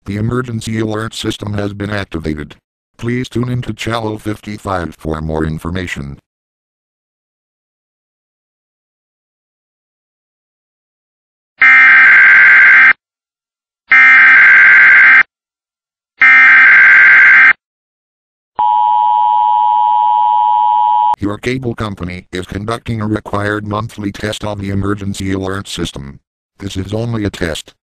The emergency alert system has been activated. Please tune into Channel 55 for more information. Your cable company is conducting a required monthly test on the emergency alert system. This is only a test.